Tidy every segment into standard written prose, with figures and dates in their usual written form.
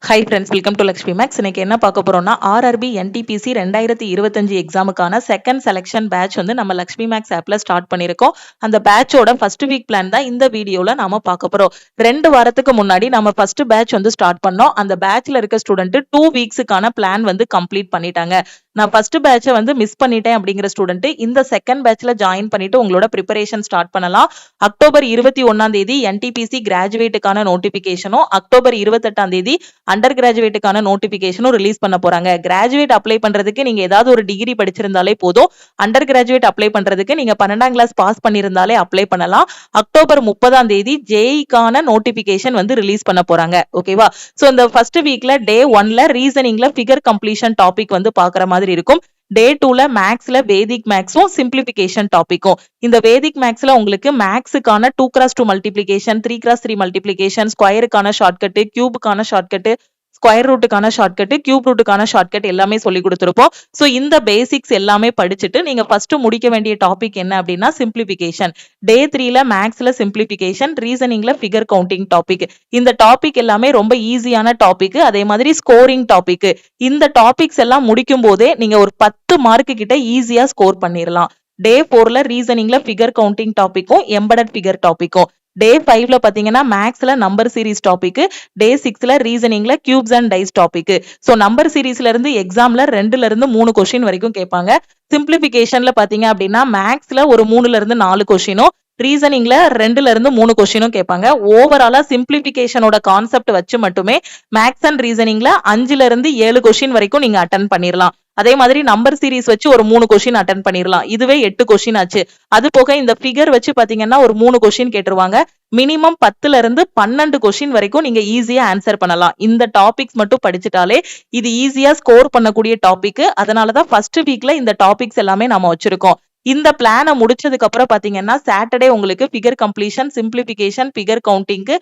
High friends, welcome to Lakshmi maths. இன்னைக்கு என்ன பார்க்க போறோம்னா ஆர்ஆர்பி என்டிபிசி 2025 எக்ஸாமுக்கான செகண்ட் செலெக்ஷன் பேட்ச் வந்து நம்ம லக்ஷ்மி மேக்ஸ் ஆப்ல ஸ்டார்ட் பண்ணியிருக்கோம். அந்த பேட்சோட ஃபர்ஸ்ட் வீக் பிளான் தான் இந்த வீடியோல நாம பார்க்க போறோம். 2 வாரத்துக்கு முன்னாடி நம்ம ஃபர்ஸ்ட் பேட்ச் வந்து ஸ்டார்ட் பண்ணோம். அந்த பேட்ச்ல இருக்க ஸ்டூடெண்ட் 2 வீக்ஸுக்கான பிளான் வந்து கம்ப்ளீட் பண்ணிட்டாங்க. நான் ஃபர்ஸ்ட் பேட்சை வந்து மிஸ் பண்ணிட்டேன் அப்படிங்கிற ஸ்டூடெண்ட் இந்த செகண்ட் பேட்ச்ல ஜாயின் பண்ணிட்டு உங்களோட ப்ரிப்பரேஷன் ஸ்டார்ட் பண்ணலாம். அக்டோபர் 21 என்டிபிசி கிராஜுவேட்டுக்கான நோட்டிபிகேஷனும், அக்டோபர் 28 அண்டர் கிராஜுவேட்டுக்கான நோட்டிபிகேஷனும் ரிலீஸ் பண்ண போறாங்க. கிராஜுவேட் அப்ளை பண்றதுக்கு நீங்க ஏதாவது ஒரு டிகிரி படிச்சிருந்தாலே போதும். அண்டர் கிராஜுவேட் அப்ளை பண்றதுக்கு நீங்க 12ஆம் கிளாஸ் பாஸ் பண்ணிருந்தாலே அப்ளை பண்ணலாம். அக்டோபர் 30 ஜேஇக்கான நோட்டிபிகேஷன் வந்து ரிலீஸ் பண்ண போறாங்க. ஓகேவா? சோ இந்த ஃபர்ஸ்ட் வீக்ல டே 1ல ரீசனிங்ல ஃபிகர் கம்ப்ளீஷன் டாபிக் வந்து பாக்குற மாதிரி இருக்கும். டே 2ல மேக்ஸ்ல வேதிக் மேக்ஸும் சிம்பிளிபிகேஷன் டாபிக்கும். இந்த வேதிக் மேக்ஸ்ல உங்களுக்கு மேக்ஸுக்கான 2x2 மல்டிபிளிகேஷன், 3x3 மல்டிபிளிகேஷன், ஸ்கொயருக்கான ஷார்ட்கட், கியூபுக்கான ஷார்ட்கட், ஸ்கொயர் ரூட்டுக்கான ஷார்ட்கட், கியூப் ரூட்டுக்கான ஷார்ட்கட் எல்லாமே சொல்லி கொடுத்துருப்போம். ஸோ இந்த பேசிக்ஸ் எல்லாமே படிச்சுட்டு நீங்க ஃபர்ஸ்ட் முடிக்க வேண்டிய டாபிக் என்ன அப்படின்னா சிம்பிளிபிகேஷன். டே 3ல மேக்ஸ்ல சிம்பிளிபிகேஷன், ரீசனிங்ல ஃபிகர் கவுண்டிங் டாபிக். இந்த டாபிக் எல்லாமே ரொம்ப ஈஸியான டாபிக். அதே மாதிரி ஸ்கோரிங் டாபிக். இந்த டாபிக்ஸ் எல்லாம் முடிக்கும் போதே நீங்க ஒரு 10 மார்க்கு கிட்ட ஈஸியா ஸ்கோர் பண்ணிடலாம். டே 4ல ரீசனிங்ல ஃபிகர் கவுண்டிங் டாபிக்கும், எம்பெடட் ஃபிகர் டாபிக்கும். டே 5ல பாத்தீங்கன்னா மேக்ஸ்ல நம்பர் சீரிஸ் டாபிக். டே 6ல ரீசனிங்ல cubes and dice topic. So number சீரிஸ்ல இருந்து எக்ஸாம்ல 2ல இருந்து 3 கொஸ்டின் வரைக்கும் கேட்பாங்க. சிம்பிளிபிகேஷன்ல பாத்தீங்க அப்படின்னா மேக்ஸ்ல ஒரு 3ல இருந்து 4 கொஸ்டினும், ரீசனிங்ல 2ல இருந்து 3 கொஸ்டினும் கேட்பாங்க. ஓவராலா சிம்பிளிபிகேஷனோட கான்செப்ட் வச்சு மட்டுமே மேக்ஸ் அண்ட் ரீசனிங்ல 5ல இருந்து 7 கொஸ்டின் வரைக்கும் நீங்க அட்டன் பண்ணிடலாம். அதே மாதிரி நம்பர் சீரிஸ் வச்சு ஒரு 3 கொஸ்டின் அட்டன் பண்ணிடலாம். இதுவே 8 கொஸ்டின் ஆச்சு. அது போக இந்த ஃபிகர் வச்சு பாத்தீங்கன்னா ஒரு 3 கொஸ்டின் கேட்டுருவாங்க. மினிமம் 10ல இருந்து 12 கொஸ்டின் வரைக்கும் நீங்க ஈஸியா ஆன்சர் பண்ணலாம். இந்த டாபிக்ஸ் மட்டும் படிச்சுட்டாலே இது ஈஸியா ஸ்கோர் பண்ணக்கூடிய டாபிக். அதனாலதான் ஃபர்ஸ்ட் வீக்ல இந்த டாபிக்ஸ் எல்லாமே நாம வச்சிருக்கோம். இந்த பிளானை முடிச்சதுக்கு அப்புறம் பாத்தீங்கன்னா சாட்டர்டே உங்களுக்கு figure completion, simplification, figure counting,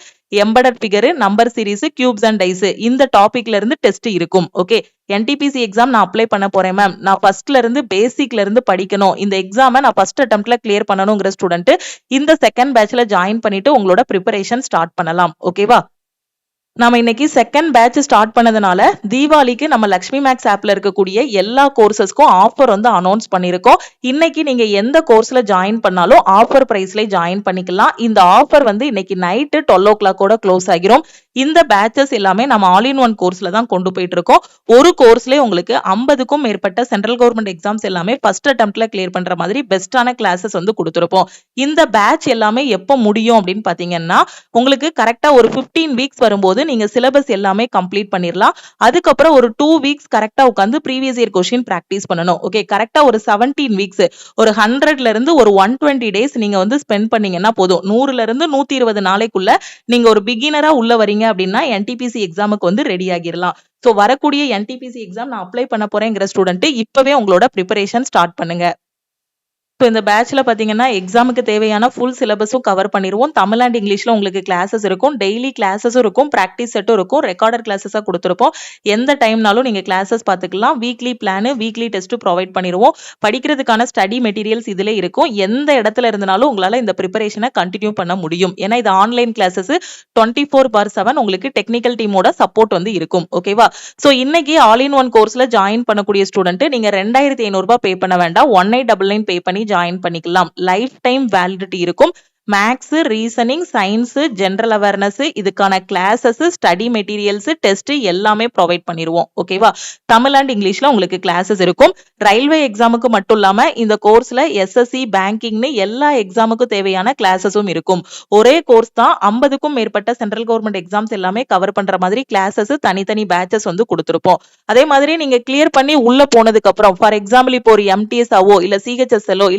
embedded figure, number series, cubes and dice இந்த டாபிக்ல இருந்து டெஸ்ட் இருக்கும். ஓகே, என்டிபிசி எக்ஸாம் நான் அப்ளை பண்ண போறேன் மேம், நான் ஃபர்ஸ்ட்ல இருந்து பேசிக்ல இருந்து படிக்கணும், இந்த எக்ஸாமை நான் ஃபர்ஸ்ட் அட்டெம்ப்ட்ல கிளியர் பண்ணணுங்கிற ஸ்டூடெண்ட் இந்த செகண்ட் பேட்ச்ல ஜாயின் பண்ணிட்டு உங்களோட ப்ரிப்பரேஷன் ஸ்டார்ட் பண்ணலாம். ஓகேவா? நாம இன்னைக்கு செகண்ட் பேட்ச் ஸ்டார்ட் பண்ணதுனால தீபாவளிக்கு நம்ம லக்ஷ்மி மேக்ஸ் ஆப்ல இருக்கக்கூடிய எல்லா கோர்சஸ்க்கும் ஆஃபர் வந்து அனௌன்ஸ் பண்ணிருக்கோம். இன்னைக்கு நீங்க எந்த கோர்ஸ்ல ஜாயின் பண்ணாலும் ஆஃபர் பிரைஸ்ல ஜாயின் பண்ணிக்கலாம். இந்த ஆஃபர் வந்து இன்னைக்கு நைட்டு 12 o'clock க்ளோஸ் ஆகிரும். இந்த பேட்சஸ் எல்லாமே நம்ம ஆல் இன் ஒன் கோர்ஸ்ல தான் கொண்டு போயிட்டு இருக்கோம். ஒரு கோர்ஸ்ல உங்களுக்கு 50க்கும் மேற்பட்ட சென்ட்ரல் கவர்மெண்ட் எக்ஸாம்ஸ் எல்லாமே ஃபர்ஸ்ட் அட்டெம்ப்ட்ல கிளியர் பண்ற மாதிரி பெஸ்டான கிளாஸஸ் வந்து கொடுத்துருப்போம். இந்த பேட்ச் எல்லாமே எப்போ முடியும் அப்படின்னு பாத்தீங்கன்னா உங்களுக்கு கரெக்டா ஒரு 15 வீக்ஸ் வரும்போது நீங்க சிலபஸ் எல்லாமே கம்ப்ளீட் பண்ணிரலாம். அதுக்கப்புறம் ஒரு 2 வீக்ஸ் கரெக்டா உட்காந்து ப்ரீவியஸ் இயர் கொஸ்டின் பிராக்டிஸ் பண்ணணும். ஓகே, கரெக்டா ஒரு 17 வீக்ஸ், ஒரு 100ல இருந்து ஒரு 120 டேஸ் நீங்க வந்து ஸ்பெண்ட் பண்ணீங்கன்னா போதும். 100ல இருந்து 120 நாளைக்குள்ள நீங்க ஒரு பிகினரா உள்ள வரீங்க அப்படின்னா என்டிபிசி எக்ஸாமுக்கு வந்து ரெடி ஆகிடலாம். சோ வரக்கூடிய என்டிபிசி எக்ஸாம் நான் அப்ளை பண்ண போறேங்கிற ஸ்டூடெண்ட் இப்பவே உங்களோட ப்ரிப்பரேஷன் ஸ்டார்ட் பண்ணுங்க. ஸோ இந்த பேட்ச்ல பாத்தீங்கன்னா எக்ஸாமுக்கு தேவையான ஃபுல் சிலபஸும் கவர் பண்ணிடுவோம். தமிழ் அண்ட் இங்கிலீஷ்ல உங்களுக்கு கிளாஸஸ் இருக்கும், டெய்லி கிளாஸஸும் இருக்கும், ப்ராக்டிஸ் செட்டும் இருக்கும், ரெக்கார்டர் கிளாஸஸா கொடுத்துருப்போம். எந்த டைம்னாலும் நீங்க கிளாஸஸ் பார்த்துக்கலாம். Weekly plan, weekly test provide பண்ணிடுவோம். படிக்கிறதுக்கான ஸ்டடி மெட்டீரியல்ஸ் இதுல இருக்கும். எந்த இடத்துல இருந்தாலும் உங்களால இந்த ப்ரிப்பரேஷனை கண்டினியூ பண்ண முடியும். ஏன்னா இது ஆன்லைன் கிளாஸஸ், 24/7 உங்களுக்கு டெக்னிக்கல் டீமோட சப்போர்ட் வந்து இருக்கும். ஓகேவா? ஸோ இன்னைக்கு ஆல் இன் ஒன் கோர்ஸ்ல ஜாயின் பண்ணக்கூடிய ஸ்டூடெண்ட் நீங்க 2500 ரூபாய் பே பண்ண வேண்டாம், 1899 பே பண்ணி ஜாயின் பண்ணிக்கலாம். லைஃப் டைம் வேலிடிட்டி இருக்கும். Maths, reasoning, science, general awareness இதுக்கான கிளாஸஸ், ஸ்டடி மெட்டீரியல்ஸ், டெஸ்ட் எல்லாமே ப்ரொவைட் பண்ணிடுவோம். ஓகேவா? தமிழ் அண்ட் இங்கிலீஷ்ல உங்களுக்கு கிளாஸஸ் இருக்கும். ரயில்வே எக்ஸாமுக்கு மட்டும் இல்லாம இந்த கோர்ஸ்ல எஸ்எஸ்சி, பேங்கிங்னு எல்லா எக்ஸாமுக்கும் தேவையான கிளாஸஸும் இருக்கும். ஒரே கோர்ஸ் தான், 50க்கும் மேற்பட்ட சென்ட்ரல் கவர்மெண்ட் எக்ஸாம்ஸ் எல்லாமே கவர் பண்ற மாதிரி கிளாஸஸ், தனித்தனி பேட்சஸ் வந்து கொடுத்துருப்போம். அதே மாதிரி நீங்க கிளியர் பண்ணி உள்ள போனதுக்கு அப்புறம் ஃபார் எக்ஸாம்பிள் இப்போ ஒரு எம்டிஎஸ்ஓ இல்ல சிஹெச்எஸ்எல்ஓ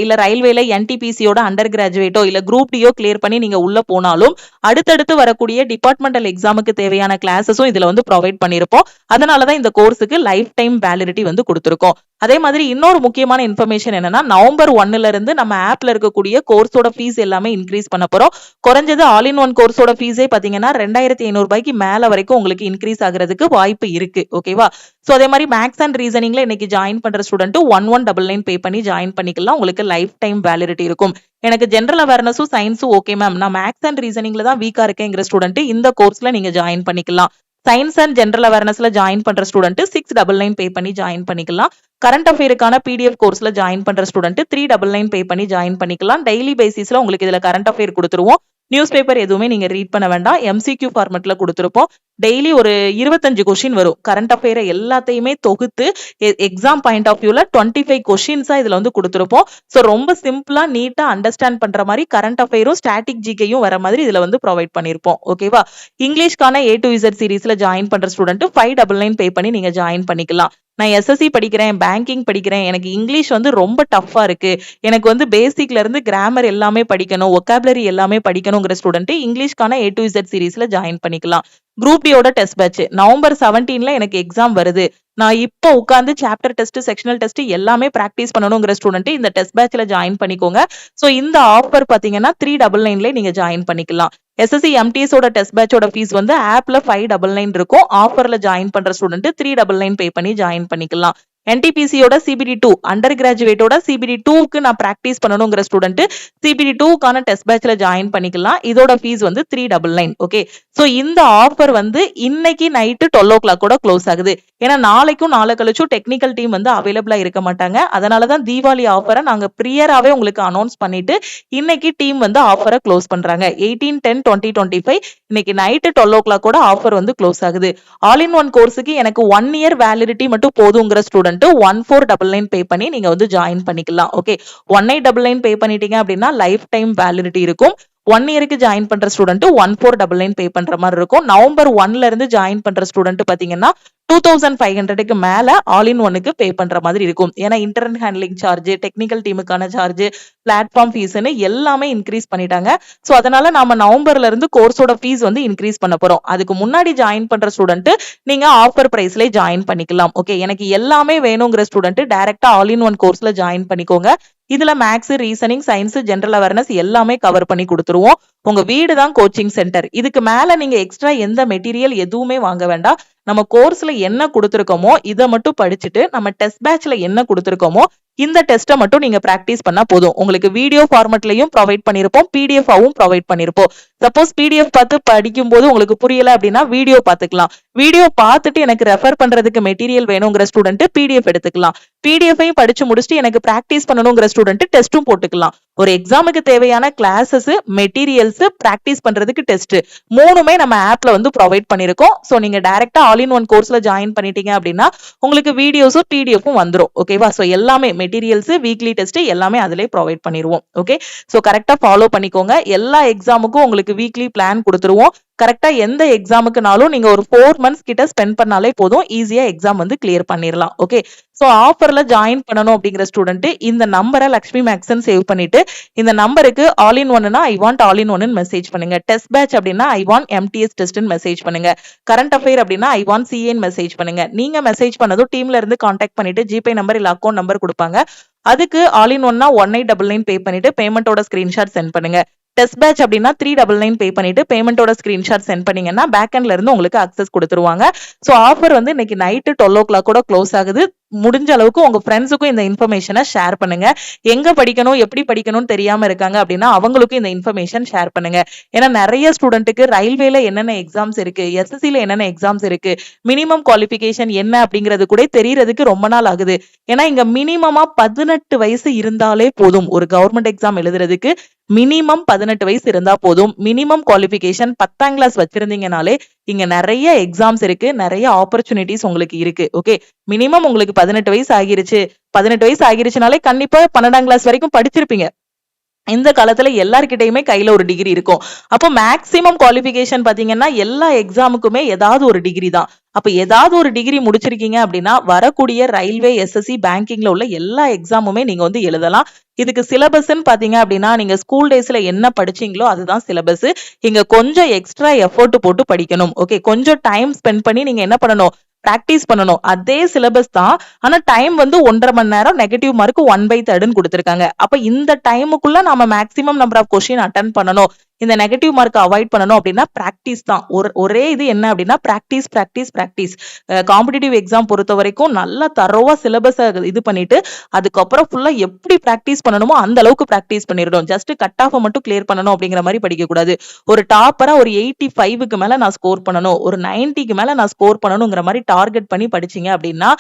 இல்ல ரயில்வேல என்டிபிசியோட அண்டர் கிராஜுவேட்டோ இல்ல குரூப் டியோ கிளியர் பண்ணி நீங்க உள்ள போனாலும் அடுத்தடுத்து வரக்கூடிய டிபார்ட்மெண்டல் எக்ஸாமுக்கு தேவையான கிளாஸஸும் இதுல வந்து ப்ரொவைட் பண்ணிருப்போம். அதனாலதான் இந்த கோர்ஸுக்கு லைஃப் டைம் வேலிடிட்டி வந்து கொடுத்துருக்கோம். அதே மாதிரி இன்னொரு முக்கியமான இன்ஃபர்மேஷன் என்னன்னா நவம்பர் 1ல இருந்து நம்ம ஆப்ல இருக்கக்கூடிய கோர்ஸோட ஃபீஸ் எல்லாமே இன்க்ரீஸ் பண்ண போறோம். குறைஞ்சது ஆல் இன் ஒன் கோர்ஸோட ஃபீஸே பாத்தீங்கன்னா 2500 ரூபாய்க்கு மேல வரைக்கும் உங்களுக்கு இன்க்ரீஸ் ஆகிறதுக்கு வாய்ப்பு இருக்கு. ஓகேவா? சோ அதே மாதிரி மேக்ஸ் அண்ட் ரீசனிங்ல இன்னைக்கு ஜாயின் பண்ற ஸ்டூடெண்ட் 1199 பே பண்ணி ஜாயின் பண்ணிக்கலாம். உங்களுக்கு லைஃப் டைம் வேலிடிட்டி இருக்கும். எனக்கு ஜெனரல் அவேர்னஸும் சயின்ஸும் ஓகே மேம், நான் மேக்ஸ் அண்ட் ரீசனிங்ல தான் வீக்கா இருக்கேங்கிற ஸ்டூடெண்ட் இந்த கோர்ஸ்ல நீங்க ஜாயின் பண்ணிக்கலாம். சயின்ஸ் அண்ட் ஜெனரல் அவேர்னஸ்ல ஜாயின் பண்ற ஸ்டூடெண்ட் 699 பே பண்ணி ஜாயின் பண்ணிக்கலாம். கரண்ட் அஃபேருக்கான பிடிஎஃப் கோர்ஸ்ல ஜாயின் பண்ற ஸ்டூடெண்ட் 399 பே பண்ணி ஜாயின் பண்ணிக்கலாம். டெய்லி பேசிஸ்ல உங்களுக்கு இதுல கரண்ட் அஃபேர் கொடுத்துருவோம். நியூஸ் பேப்பர் எதுவுமே நீங்க ரீட் பண்ண வேண்டாம். எம்சிக்யூ ஃபார்மெட்ல கொடுத்துருப்போம். டெய்லி ஒரு 25 கொஸ்டின் வரும். கரண்ட் அஃபேர் எல்லாத்தையுமே தொகுத்து எக்ஸாம் பாயிண்ட் ஆஃப் வியூல 25 கொஸ்டின்ஸா இதுல வந்து கொடுத்துருப்போம். ஸோ ரொம்ப சிம்பிளா நீட்டா அண்டர்ஸ்டாண்ட் பண்ற மாதிரி கரண்ட் அஃபேரும் ஸ்டாட்டிக் ஜிகையும் வர மாதிரி இதுல வந்து ப்ரொவைட் பண்ணிருப்போம். ஓகேவா? இங்கிலீஷ்கான A to Z சீரீஸ்ல ஜாயின் பண்ற ஸ்டூடெண்ட் 599 பே பண்ணி நீங்க ஜாயின் பண்ணிக்கலாம். நான் எஸ்எஸ்சி படிக்கிறேன், பேங்கிங் படிக்கிறேன், எனக்கு இங்கிலீஷ் வந்து ரொம்ப டஃப்பா இருக்கு, எனக்கு வந்து பேசிக்ல இருந்து கிராமர் எல்லாமே படிக்கணும், ஒகாபுலரி எல்லாமே படிக்கணுங்கிற ஸ்டூடெண்ட் இங்கிலீஷ்கான A to Z சீரீஸ்ல ஜாயின் பண்ணிக்கலாம். குரூப் டியோட டெஸ்ட் பேட்ச் நவம்பர் 17ல எனக்கு எக்ஸாம் வருது, நான் இப்போ உட்காந்து சாப்டர் டெஸ்ட், செக்ஷனல் டெஸ்ட் எல்லாமே பிராக்டிஸ் பண்ணணுங்கிற ஸ்டூடெண்ட் இந்த டெஸ்ட் பேட்ச்ல ஜாயின் பண்ணிக்கோங்க. ஸோ இந்த ஆஃபர் பாத்தீங்கன்னா 399ல நீங்க ஜாயின் பண்ணிக்கலாம். எஸ்எஸ்சி எம்டிஎஸ் ஓட டெஸ்ட் பேட்சோட ஃபீஸ் வந்து ஆப்ல 599 இருக்கும். ஆஃபர்ல ஜாயின் பண்ற ஸ்டூடெண்ட் 399 பே பண்ணி ஜாயின் பண்ணிக்கலாம். என்டிபிசியோட CBD2 அண்டர் கிராஜுவேட்டோட CBD2க்கு நான் பிராக்டிஸ் பண்ணணுங்கிற ஸ்டூடெண்ட் CBD2க்கான டெஸ்ட் பேட்ச்ல ஜாயின் பண்ணிக்கலாம். இதோட ஃபீஸ் வந்து 399. ஓகே, சோ இந்த ஆஃபர் வந்து இன்னைக்கு நைட்டு 12 o'clock கூட க்ளோஸ் ஆகுது. ஏன்னா நாளைக்கும் நாளை கழிச்சும் டெக்னிக்கல் டீம் வந்து அவைலபிளா இருக்க மாட்டாங்க. அதனாலதான் தீபாவளி ஆஃபரை நாங்க ப்ரியராவே உங்களுக்கு அனௌன்ஸ் பண்ணிட்டு இன்னைக்கு டீம் வந்து ஆஃபரை க்ளோஸ் பண்றாங்க. 18/10/2025 இன்னைக்கு நைட்டு 12 o'clock கூட ஆஃபர் வந்து க்ளோஸ் ஆகுது. ஆல் இன் ஒன் கோர்ஸுக்கு எனக்கு 1 year வேலிடிட்டி மட்டும் போதுங்கிற ஸ்டூடெண்ட் 1499 பே பண்ணி நீங்க வந்து ஜாயின் பண்ணிக்கலாம். ஓகே, 1899 பே பண்ணிட்டீங்க அப்படின்னா லைஃப் டைம் வேலிடிட்டி இருக்கும். 1 yearக்கு ஜாயின் பண்ற ஸ்டூடெண்ட் 1499 பே பண்ற மாதிரி இருக்கும். நவம்பர் 1ல இருந்து ஜாயின் பண்ற ஸ்டூடெண்ட் பாத்தீங்கன்னா 2500க்கு மேல ஆல் இன் ஒன்னுக்கு பே பண்ற மாதிரி இருக்கும். ஏன்னா இன்டர்நெட் ஹேண்ட்லிங் சார்ஜ், டெக்னிக்கல் டீமுக்கான சார்ஜ், பிளாட்ஃபார்ம் ஃபீஸ்னு எல்லாமே இன்க்ரீஸ் பண்ணிட்டாங்க. சோ அதனால நாம நவம்பர்ல இருந்து கோர்ஸோட ஃபீஸ் வந்து இன்க்ரீஸ் பண்ண போறோம். அதுக்கு முன்னாடி ஜாயின் பண்ற ஸ்டூடெண்ட் நீங்க ஆஃபர் பிரைஸ்ல ஜாயின் பண்ணிக்கலாம். ஓகே, எனக்கு எல்லாமே வேணுங்கிற ஸ்டூடெண்ட் டைரக்டா ஆல் இன் ஒன் கோர்ஸ்ல ஜாயின் பண்ணிக்கோங்க. இதுல maths, reasoning, science, general awareness எல்லாமே கவர் பண்ணி கொடுத்துருவோம். உங்க வீடு தான் கோச்சிங் சென்டர். இதுக்கு மேல நீங்க எக்ஸ்ட்ரா எந்த மெட்டீரியல் எதுவுமே வாங்க வேண்டாம். நம்ம கோர்ஸ்ல என்ன கொடுத்துருக்கோமோ இதை மட்டும் படிச்சுட்டு நம்ம டெஸ்ட் பேட்ச்ல என்ன கொடுத்துருக்கோமோ இந்த டெஸ்ட்டை மட்டும் நீங்க பிராக்டிஸ் பண்ணா போதும். உங்களுக்கு வீடியோ ஃபார்மட்லயும் ப்ரொவைட் பண்ணிருப்போம், PDF ஆவும் ப்ரொவைட் பண்ணிருப்போம். சப்போஸ் PDF பார்த்து படிக்கும் போது உங்களுக்கு புரியல அப்படின்னா வீடியோ பார்த்துக்கலாம். வீடியோ பார்த்துட்டு எனக்கு ரெஃபர் பண்றதுக்கு மெட்டீரியல் வேணுங்கிற ஸ்டூடெண்ட் PDF எடுத்துக்கலாம். PDF-ஐயும் படிச்சு முடிச்சுட்டு எனக்கு பிராக்டிஸ் பண்ணணுங்கிற ஸ்டூடெண்ட் டெஸ்ட்டும் போட்டுக்கலாம். ஒரு எக்ஸாமுக்கு தேவையான கிளாஸஸ், மெட்டீரியல்ஸ், பிராக்டிஸ் பண்றதுக்கு டெஸ்ட் மூணுமே நம்ம ஆப்ல வந்து ப்ரொவைட் பண்ணிருக்கோம். சோ நீங்க டைரக்டா ஆல் இன் ஒன் கோர்ஸ்ல ஜாயின் பண்ணிட்டீங்க அப்படின்னா உங்களுக்கு வீடியோஸும் PDF-உம் வந்துரும். ஓகேவா? சோ எல்லாமே மெட்டீரியல்ஸ், வீக்லி டெஸ்ட் எல்லாமே அதிலே ப்ரொவைட் பண்ணிடுவோம். ஓகே, சோ கரெக்டா ஃபாலோ பண்ணிக்கோங்க. எல்லா எக்ஸாமுக்கும் உங்களுக்கு வீக்லி பிளான் கொடுத்துருவோம். கரெக்டா எந்த எக்ஸாமுக்குனாலும் நீங்க ஒரு 4 months கிட்ட ஸ்பெண்ட் பண்ணாலே போதும், ஈஸியா எக்ஸாம் வந்து கிளியர் பண்ணிடலாம். ஓகே, சோ ஆஃபர்ல ஜாயின் பண்ணணும் அப்படிங்கிற ஸ்டூடெண்ட் இந்த நம்பரை லக்ஷ்மி மேக்ஸ்ன்னு சேவ் பண்ணிட்டு இந்த நம்பருக்கு ஆல் இன் ஒன்னுனா ஐ வாண்ட் ஆல் இன் ஒன்னு மெசேஜ் பண்ணுங்க. டெஸ்ட் பேட்ச் அப்படின்னா ஐ வாண்ட் MTS டெஸ்ட்னு மெசேஜ் பண்ணுங்க. கரண்ட் அஃபேர் அப்படின்னா ஐ வாண்ட் CA மெசேஜ் பண்ணுங்க. நீங்க மெசேஜ் பண்ணதும் டீம்ல இருந்து கான்டாக்ட் பண்ணிட்டு ஜிபே நம்பர் இல்ல அக்கௌண்ட் நம்பர் கொடுப்பாங்க. அதுக்கு ஆல் இன் ஒன்னா 1899 பே பண்ணிட்டு பேமெண்டோட ஸ்கிரீன்ஷாட் சென்ட் பண்ணுங்க. டெஸ்ட் பேட்ச் அப்படின்னா 399 பே பண்ணிட்டு பேமெண்டோட ஸ்கிரீன்ஷாட் சென்ட் பண்ணீங்கன்னா பேக்எண்ட்ல இருந்து உங்களுக்கு அக்சஸ் கொடுத்துருவாங்க. சோ ஆஃபர் வந்து இன்னைக்கு நைட்டு 12 o'clock கூட க்ளோஸ் ஆகுது. முடிஞ்ச அளவுக்கு உங்க ஃப்ரெண்ட்ஸுக்கும் இந்த இன்ஃபர்மேஷனை ஷேர் பண்ணுங்க. எங்க படிக்கணும், எப்படி படிக்கணும்னு தெரியாம இருக்காங்க அப்படின்னா அவங்களுக்கும் இந்த இன்ஃபர்மேஷன் ஷேர் பண்ணுங்க. ஏன்னா நிறைய ஸ்டூடெண்ட்டுக்கு ரயில்வேல என்னென்ன எக்ஸாம்ஸ் இருக்கு, SSC-ல என்னென்ன எக்ஸாம்ஸ் இருக்கு, மினிமம் குவாலிஃபிகேஷன் என்ன அப்படிங்கிறது கூட தெரியறதுக்கு ரொம்ப நாள் ஆகுது. ஏன்னா இங்க மினிமமா 18 வயசு இருந்தாலே போதும். ஒரு கவர்மெண்ட் எக்ஸாம் எழுதுறதுக்கு மினிமம் 18 வயசு இருந்தா போதும். மினிமம் குவாலிஃபிகேஷன் 10ஆம் கிளாஸ் வச்சிருந்தீங்கனாலே இங்க நிறைய எக்ஸாம்ஸ் இருக்கு, நிறைய ஆப்பர்ச்சுனிட்டிஸ் உங்களுக்கு இருக்கு. ஓகே, மினிமம் உங்களுக்கு 18 வயசு ஆகிருச்சு. 18 வயசு ஆகிருச்சுனாலே கண்டிப்பா 12ஆம் கிளாஸ் வரைக்கும் படிச்சிருப்பீங்க. இந்த காலத்துல எல்லார்கிட்டயுமே கையில ஒரு டிகிரி இருக்கும். அப்போ மேக்சிமம் குவாலிஃபிகேஷன் பாத்தீங்கன்னா எல்லா எக்ஸாமுக்குமே ஏதாவது ஒரு டிகிரி தான். அப்ப ஏதாவது ஒரு டிகிரி முடிச்சிருக்கீங்க அப்படின்னா வரக்கூடிய ரயில்வே, SSC, பேங்கிங்ல உள்ள எல்லா எக்ஸாமுமே நீங்க வந்து எழுதலாம். இதுக்கு சிலபஸ்ன்னு பாத்தீங்க அப்படின்னா நீங்க ஸ்கூல் டேஸ்ல என்ன படிச்சீங்களோ அதுதான் சிலபஸ். இங்க கொஞ்சம் எக்ஸ்ட்ரா எஃபோர்ட் போட்டு படிக்கணும். ஓகே, கொஞ்சம் டைம் ஸ்பெண்ட் பண்ணி நீங்க என்ன பண்ணணும், பிராக்டிஸ் பண்ணணும். அதே சிலபஸ் தான், ஆனா டைம் வந்து 1.5 மணி நேரம், நெகட்டிவ் மார்க் 1/3 கொடுத்திருக்காங்க. அப்ப இந்த டைமுக்குள்ள நாம maximum number of question attempt பண்ணணும். இந்த நெகட்டிவ் மார்க் அவாய்ட் பண்ணணும் அப்படின்னா பிராக்டிஸ் தான். ஒரே இது என்ன அப்படின்னா practice practice practice. Competitive exam பொறுத்த வரைக்கும் நல்லா தரோவா சிலபஸை இது பண்ணிட்டு அதுக்கப்புறம் ஃபுல்லா எப்படி பிராக்டிஸ் பண்ணணுமோ அந்த அளவுக்கு பிராக்டிஸ் பண்ணிடணும். ஜஸ்ட் கட் ஆஃப் மட்டும் கிளியர் பண்ணணும் அப்படிங்கிற மாதிரி படிக்க கூடாது. ஒரு டாப்பரா ஒரு 85க்கு மேல நான் ஸ்கோர் பண்ணணும், ஒரு 90க்கு மேல நான் ஸ்கோர் பண்ணணுங்கிற மாதிரி டார்கெட் பண்ணி படிச்சீங்க அப்படின்னா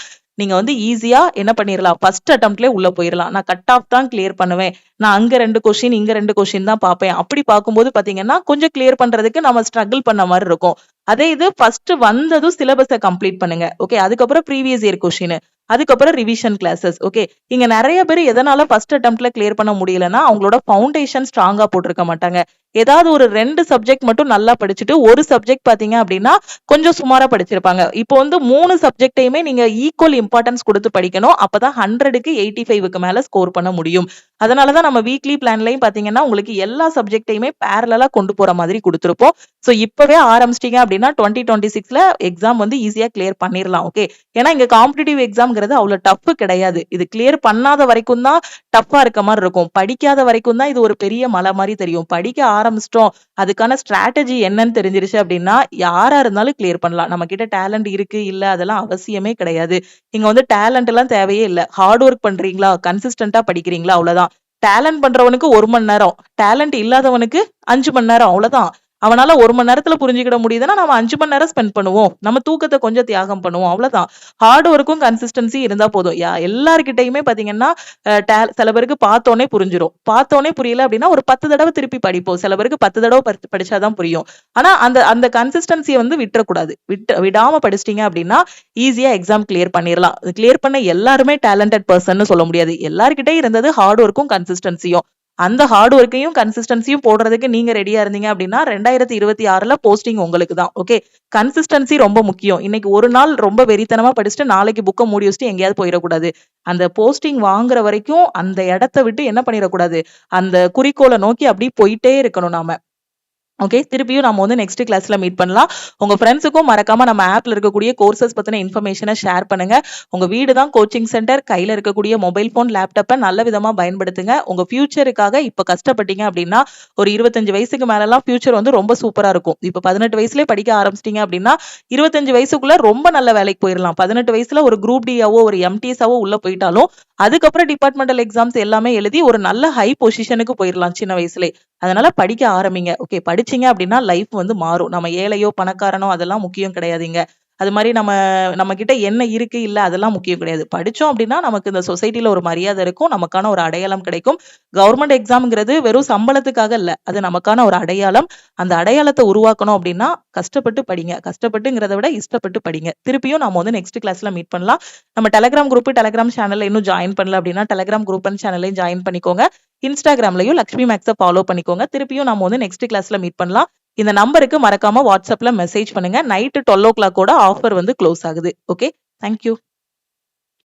நீங்க வந்து ஈஸியா என்ன பண்ணிடலாம், ஃபர்ஸ்ட் அட்டம்ப்ட்லயே உள்ள போயிடலாம். நான் கட் ஆஃப் தான் கிளியர் பண்ணுவேன், நான் அங்க 2 கொஸ்டின் இங்க 2 கொஸ்டின் தான் பார்ப்பேன். அப்படி பார்க்கும்போது பாத்தீங்கன்னா கொஞ்சம் கிளியர் பண்றதுக்கு நம்ம ஸ்ட்ரகிள் பண்ண மாதிரி இருக்கும். அதே இது ஃபர்ஸ்ட் வந்ததும் சிலபஸை கம்ப்ளீட் பண்ணுங்க. ஓகே, அதுக்கப்புறம் ப்ரீவியஸ் இயர் கொஸ்டின், அதுக்கப்புறம் ரிவிஷன் கிளாஸஸ். ஓகே, இங்க நிறைய பேர் எதனால ஃபர்ஸ்ட் அட்டம்ப்ட்ல கிளியர் பண்ண முடியலன்னா அவங்களோட ஃபவுண்டேஷன் ஸ்ட்ராங்கா போட்டிருக்க மாட்டாங்க. ஏதாவது ஒரு 2 சப்ஜெக்ட் மட்டும் நல்லா படிச்சுட்டு ஒரு சப்ஜெக்ட் பாத்தீங்க அப்படின்னா கொஞ்சம் சுமாரா படிச்சிருப்பாங்க. இப்போ வந்து 3 சப்ஜெக்டையுமே நீங்க ஈக்குவல் இம்பார்ட்டன்ஸ் கொடுத்து படிக்கணும். அப்பதான் 100க்கு 85க்கு மேல ஸ்கோர் பண்ண முடியும். அதனாலதான் நம்ம வீக்லி பிளான்லயும் பாத்தீங்கன்னா உங்களுக்கு எல்லா சப்ஜெக்டையுமே பேரலா கொண்டு போற மாதிரி கொடுத்திருப்போம். சோ இப்பவே ஆரம்பிச்சிட்டீங்க அப்படின்னா 2026ல எக்ஸாம் வந்து ஈஸியா கிளியர் பண்ணிடலாம். ஓகே, ஏன்னா இங்க காம்படிட்டிவ் எக்ஸாம்ங்கிறது அவ்வளவு டஃப் கிடையாது. இது கிளியர் பண்ணாத வரைக்கும் தான் டஃப்பா இருக்க மாதிரி இருக்கும். படிக்காத வரைக்கும் தான் இது ஒரு பெரிய மலை மாதிரி தெரியும். படிக்க ஆரம்பிச்சிட்டோம், அதுக்கான ஸ்ட்ராட்டஜி என்னன்னு தெரிஞ்சிருச்சு அப்படின்னா யாரா இருந்தாலும் கிளியர் பண்ணலாம். நம்ம கிட்ட டேலண்ட் இருக்கு இல்ல அதெல்லாம் அவசியமே கிடையாது. இங்க வந்து டேலண்ட் எல்லாம் தேவையே இல்ல. ஹார்ட் ஒர்க் பண்றீங்களா, கன்சிஸ்டன்டா படிக்கிறீங்களா, அவ்வளவுதான். டேலண்ட் பண்றவனுக்கு 1 மணி நேரம், டேலண்ட் இல்லாதவனுக்கு 5 மணி நேரம், அவ்வளவுதான். அவனால 1 மணி நேரத்துல புரிஞ்சுக்கிட முடியுதுன்னா நம்ம 5 மணி நேரம் ஸ்பெண்ட் பண்ணுவோம். நம்ம தூக்கத்தை கொஞ்சம் தியாகம் பண்ணுவோம், அவ்வளவுதான். ஹார்ட் ஒர்க்கும் கன்சிஸ்டன்சி இருந்தா போதும். எல்லார்கிட்டயுமே பாத்தீங்கன்னா சில பேருக்கு பார்த்தோன்னே புரிஞ்சிரும். பார்த்தோன்னே புரியல அப்படின்னா ஒரு 10 தடவை திருப்பி படிப்போம். சில பேருக்கு 10 தடவை படிச்சாதான் புரியும். ஆனா அந்த அந்த கன்சிஸ்டன்சியை வந்து விட்டுறக்கூடாது. விடாம படிச்சிட்டீங்க அப்படின்னா ஈஸியா எக்ஸாம் கிளியர் பண்ணிடலாம். கிளியர் பண்ண எல்லாருமே டேலண்டட் பர்சன் சொல்ல முடியாது. எல்லார்கிட்டயும் இருந்தது ஹார்ட் ஒர்க்கும் கன்சிஸ்டன்சியும். அந்த ஹார்ட் ஒர்க்கையும் கன்சிஸ்டன்சியும் போடுறதுக்கு நீங்க ரெடியா இருந்தீங்க அப்படின்னா 2026ல போஸ்டிங் உங்களுக்கு தான். ஓகே, கன்சிஸ்டன்சி ரொம்ப முக்கியம். இன்னைக்கு ஒரு நாள் ரொம்ப வெறித்தனமா படிச்சுட்டு நாளைக்கு புக்கை மூடி வச்சுட்டு எங்கேயாவது போயிடக்கூடாது. அந்த போஸ்டிங் வாங்குற வரைக்கும் அந்த இடத்த விட்டு என்ன பண்ணிடக்கூடாது, அந்த குறிக்கோளை நோக்கி அப்படி போயிட்டே இருக்கணும் நாம. ஓகே, திருப்பியும் நம்ம வந்து நெக்ஸ்ட் கிளாஸ்ல மீட் பண்ணலாம். உங்க ஃப்ரெண்ட்ஸுக்கும் மறக்காம நம்ம ஆப்ல இருக்கக்கூடிய கோர்சஸ் பத்தின இன்ஃபர்மேஷனை ஷேர் பண்ணுங்க. உங்க வீடு தான் கோச்சிங் சென்டர். கையில இருக்கக்கூடிய மொபைல் போன், லேப்டாப்பை நல்ல விதமா பயன்படுத்துங்க. உங்க ஃபியூச்சருக்காக இப்ப கஷ்டப்பட்டீங்க அப்படின்னா ஒரு 25 வயசுக்கு மேலலாம் ஃபியூச்சர் வந்து ரொம்ப சூப்பரா இருக்கும். இப்ப 18 வயசுலயே படிக்க ஆரம்பிச்சிட்டீங்க அப்படின்னா 25 வயசுக்குள்ள ரொம்ப நல்ல வேலைக்கு போயிடலாம். 18 வயசுல ஒரு குரூப் டியாவோ ஒரு எம்டிஎஸாவோ உள்ள போயிட்டாலும் அதுக்கப்புறம் டிபார்ட்மெண்டல் எக்ஸாம்ஸ் எல்லாமே எழுதி ஒரு நல்ல ஹை பொசிஷனுக்கு போயிடலாம் சின்ன வயசுல. அதனால படிக்க ஆரம்பிங்க. ஓகே, படிச்சீங்க அப்படின்னா லைஃப் வந்து மாறும். நம்ம ஏழையோ பணக்காரனோ அதெல்லாம் முக்கியம் கிடையாதுங்க. அது மாதிரி நம்ம கிட்ட என்ன இருக்கு இல்ல அதெல்லாம் முக்கியம் கிடையாது. படிச்சோம் அப்படின்னா நமக்கு இந்த சொசைட்டில ஒரு மரியாதை இருக்கும், நமக்கான ஒரு அடையாளம் கிடைக்கும். கவர்மெண்ட் எக்ஸாம்ங்கிறது வெறும் சம்பளத்துக்காக இல்ல, அது நமக்கான ஒரு அடையாளம். அந்த அடையாளத்தை உருவாக்கணும் அப்படின்னா கஷ்டப்பட்டு படிங்க. கஷ்டப்பட்டுங்கிறத விட இஷ்டப்பட்டு படிங்க. திருப்பியும் நாம வந்து நெக்ஸ்ட் கிளாஸ்ல மீட் பண்ணலாம். நம்ம டெலிகிராம் குரூப், டெலிகிராம் சேனல்ல இன்னும் ஜாயின் பண்ணல அப்படின்னா டெலிகிராம் குரூப் அண்ட் சேனலையும் ஜாயின் பண்ணிக்கோங்க. இன்ஸ்டாகிராம்லயும் லக்ஷ்மி மேக்ஸை ஃபாலோ பண்ணிக்கோங்க. திருப்பியும் நம்ம வந்து நெக்ஸ்ட் கிளாஸ்ல மீட் பண்ணலாம். இந்த நம்பருக்கு மறக்காம வாட்ஸ்அப்ல மெசேஜ் பண்ணுங்க. நைட்டு 12 o'clock ஆஃபர் வந்து க்ளோஸ் ஆகுது. Okay, thank you.